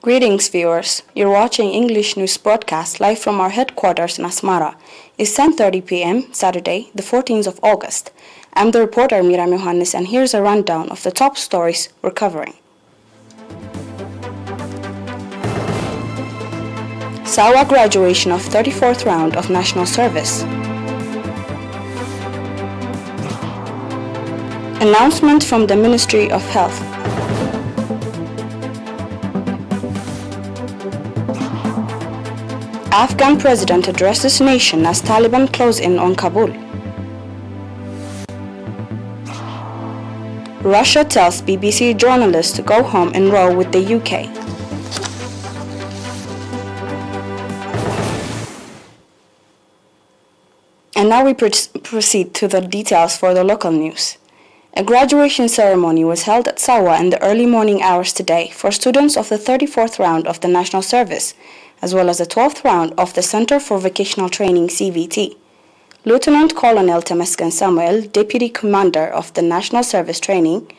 Greetings, viewers. You're watching English News Broadcast live from our headquarters in Asmara. It's 10:30 p.m. Saturday, the 14th of August. I'm the reporter Mira Johannes, and here's a rundown of the top stories we're covering. Sawa graduation of 34th round of national service. Announcement from the Ministry of Health. Afghan president addresses nation as Taliban close in on Kabul. Russia tells BBC journalists to go home and row with the UK. And now we proceed to the details for the local news. A graduation ceremony was held at Sawa in the early morning hours today for students of the 34th round of the National Service, as well as the 12th round of the Center for Vocational Training CVT. Lieutenant Colonel Temesgen Samuel, Deputy Commander of the National Service Training,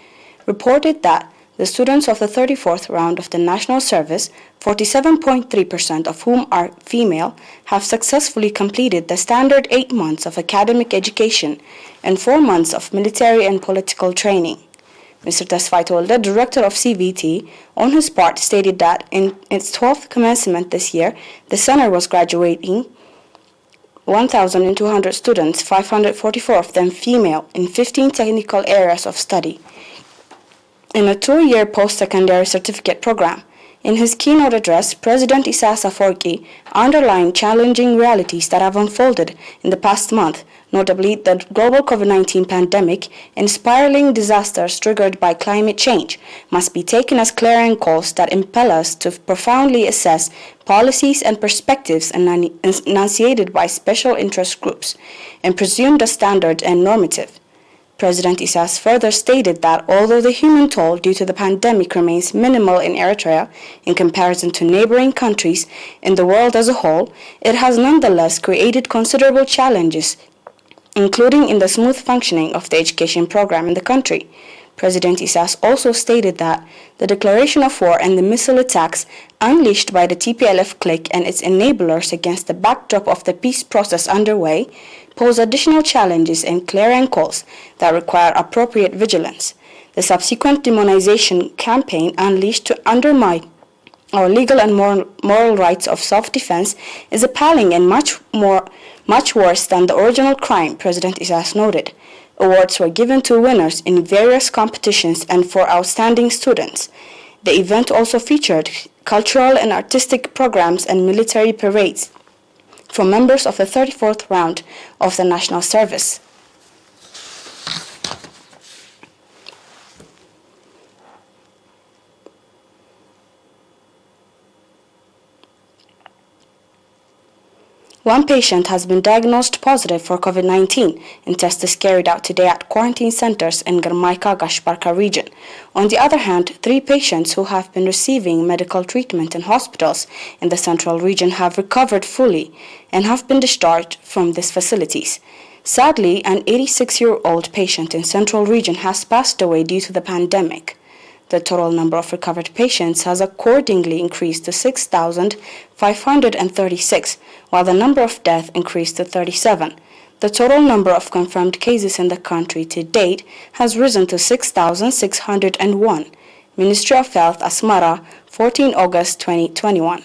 reported that the students of the 34th round of the National Service, 47.3% of whom are female, have successfully completed the standard 8 months of academic education and 4 months of military and political training. Mr. Tesfai Tolde, director of CVT, on his part stated that in its 12th commencement this year, the center was graduating 1,200 students, 544 of them female, in 15 technical areas of study, in a 2-year post-secondary certificate program. In his keynote address, President Isaias Afwerki underlined challenging realities that have unfolded in the past month, notably the global COVID-19 pandemic and spiraling disasters triggered by climate change, must be taken as clarion calls that impel us to profoundly assess policies and perspectives enunciated by special interest groups and presumed as standard and normative. President Isaias further stated that although the human toll due to the pandemic remains minimal in Eritrea in comparison to neighboring countries in the world as a whole, it has nonetheless created considerable challenges, including in the smooth functioning of the education program in the country. President Isaias also stated that the declaration of war and the missile attacks unleashed by the TPLF clique and its enablers against the backdrop of the peace process underway pose additional challenges and clarion calls that require appropriate vigilance. The subsequent demonization campaign unleashed to undermine our legal and moral rights of self-defense is appalling and much worse than the original crime, President Isaias noted. Awards were given to winners in various competitions and for outstanding students. The event also featured cultural and artistic programs and military parades from members of the 34th round of the National Service. One patient has been diagnosed positive for COVID-19 and test is carried out today at quarantine centers in Garmaika-Gashbarka region. On the other hand, 3 patients who have been receiving medical treatment in hospitals in the central region have recovered fully and have been discharged from these facilities. Sadly, an 86-year-old patient in central region has passed away due to the pandemic. The total number of recovered patients has accordingly increased to 6,536, while the number of deaths increased to 37. The total number of confirmed cases in the country to date has risen to 6,601. Ministry of Health, Asmara, 14 August 2021.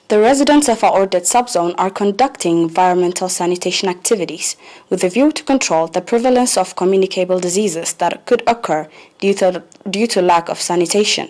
The residents of our ordered subzone are conducting environmental sanitation activities with a view to control the prevalence of communicable diseases that could occur due to lack of sanitation.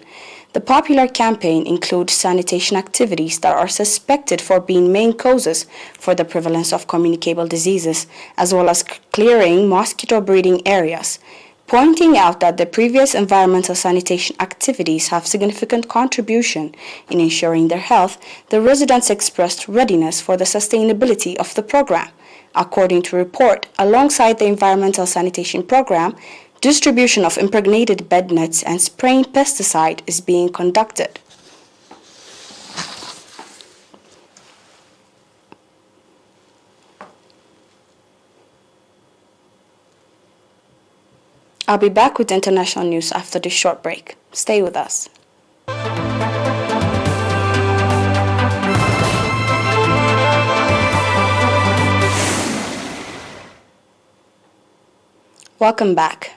The popular campaign includes sanitation activities that are suspected for being main causes for the prevalence of communicable diseases, as well as clearing mosquito breeding areas. Pointing out that the previous environmental sanitation activities have significant contribution in ensuring their health, the residents expressed readiness for the sustainability of the program. According to report, alongside the environmental sanitation program, distribution of impregnated bed nets and spraying pesticide is being conducted. I'll be back with international news after this short break. Stay with us. Welcome back.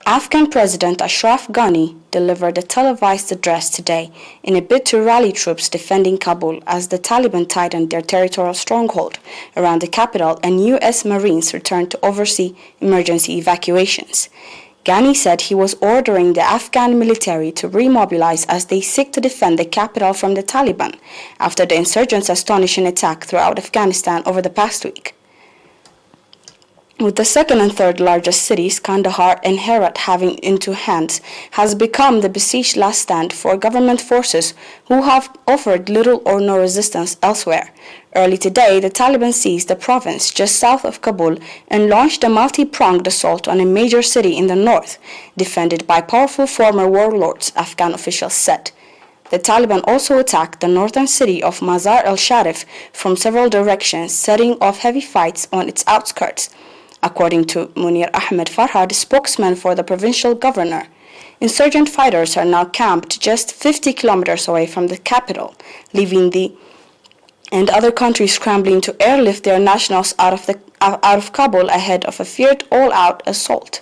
Afghan President Ashraf Ghani delivered a televised address today in a bid to rally troops defending Kabul as the Taliban tightened their territorial stronghold around the capital and U.S. Marines returned to oversee emergency evacuations. Ghani said he was ordering the Afghan military to remobilize as they seek to defend the capital from the Taliban after the insurgents' astonishing attack throughout Afghanistan over the past week. With the second and third largest cities, Kandahar and Herat, having into hands, has become the besieged last stand for government forces who have offered little or no resistance elsewhere. Early today, the Taliban seized the province just south of Kabul and launched a multi-pronged assault on a major city in the north, defended by powerful former warlords, Afghan officials said. The Taliban also attacked the northern city of Mazar al-Sharif from several directions, setting off heavy fights on its outskirts. According to Munir Ahmed Farhad, spokesman for the provincial governor, insurgent fighters are now camped just 50 kilometers away from the capital, leaving the and other countries scrambling to airlift their nationals out of Kabul ahead of a feared all-out assault.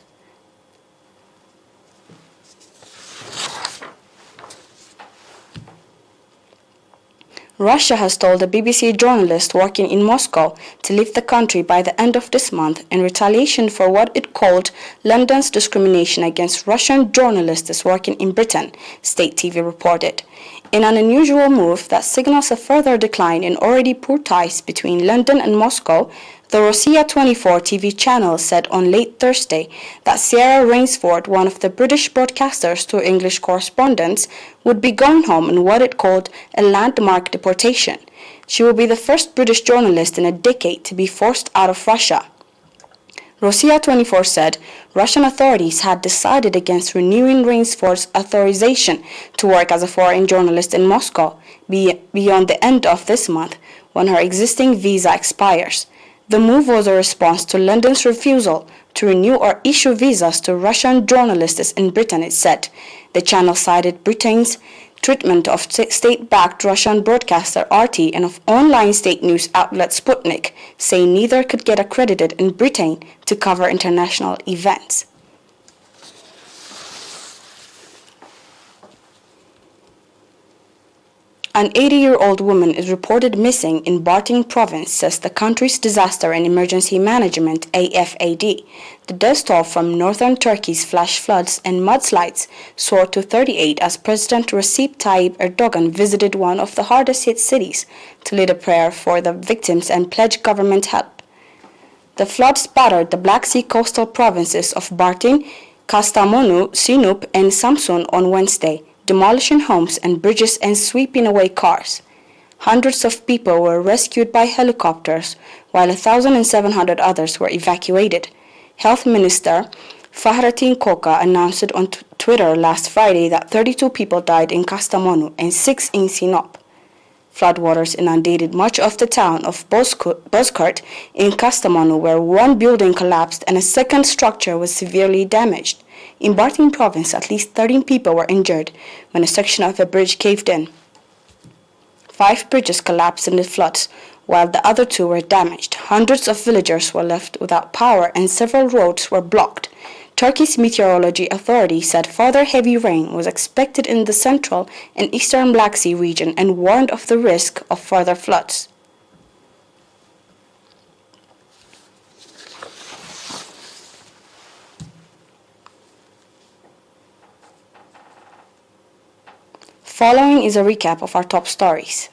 Russia has told a BBC journalist working in Moscow to leave the country by the end of this month in retaliation for what it called London's discrimination against Russian journalists working in Britain, State TV reported. In an unusual move that signals a further decline in already poor ties between London and Moscow, the ERi-24 TV channel said on late Thursday that Sarah Rainsford, one of the British broadcaster's two English correspondents, would be going home in what it called a landmark deportation. She will be the first British journalist in a decade to be forced out of Russia. ERi-24 said Russian authorities had decided against renewing Rainsford's authorization to work as a foreign journalist in Moscow beyond the end of this month, when her existing visa expires. The move was a response to London's refusal to renew or issue visas to Russian journalists in Britain, it said. The channel cited Britain's treatment of state-backed Russian broadcaster RT and of online state news outlet Sputnik, saying neither could get accredited in Britain to cover international events. An 80-year-old woman is reported missing in Bartın province, says the country's Disaster and Emergency Management AFAD. The death toll from northern Turkey's flash floods and mudslides soared to 38 as President Recep Tayyip Erdogan visited one of the hardest-hit cities to lead a prayer for the victims and pledge government help. The floods battered the Black Sea coastal provinces of Bartın, Kastamonu, Sinop, and Samsun on Wednesday, demolishing homes and bridges and sweeping away cars. Hundreds of people were rescued by helicopters, while 1,700 others were evacuated. Health Minister Fahrettin Koca announced on Twitter last Friday that 32 people died in Kastamonu and 6 in Sinop. Floodwaters inundated much of the town of Bozkurt in Kastamonu, where one building collapsed and a second structure was severely damaged. In Bartın province, at least 13 people were injured when a section of a bridge caved in. 5 bridges collapsed in the floods, while the other 2 were damaged. Hundreds of villagers were left without power and several roads were blocked. Turkey's meteorology authority said further heavy rain was expected in the central and eastern Black Sea region and warned of the risk of further floods. Following is a recap of our top stories.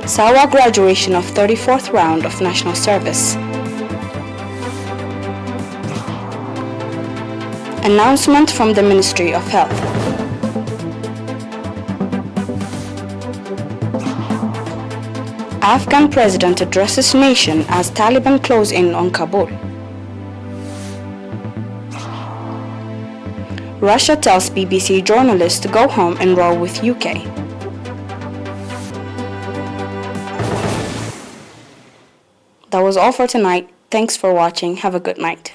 Sawa graduation of 34th round of national service. Announcement from the Ministry of Health. Afghan president addresses nation as Taliban close in on Kabul. Russia tells BBC journalists to go home and roll with UK. That was all for tonight. Thanks for watching. Have a good night.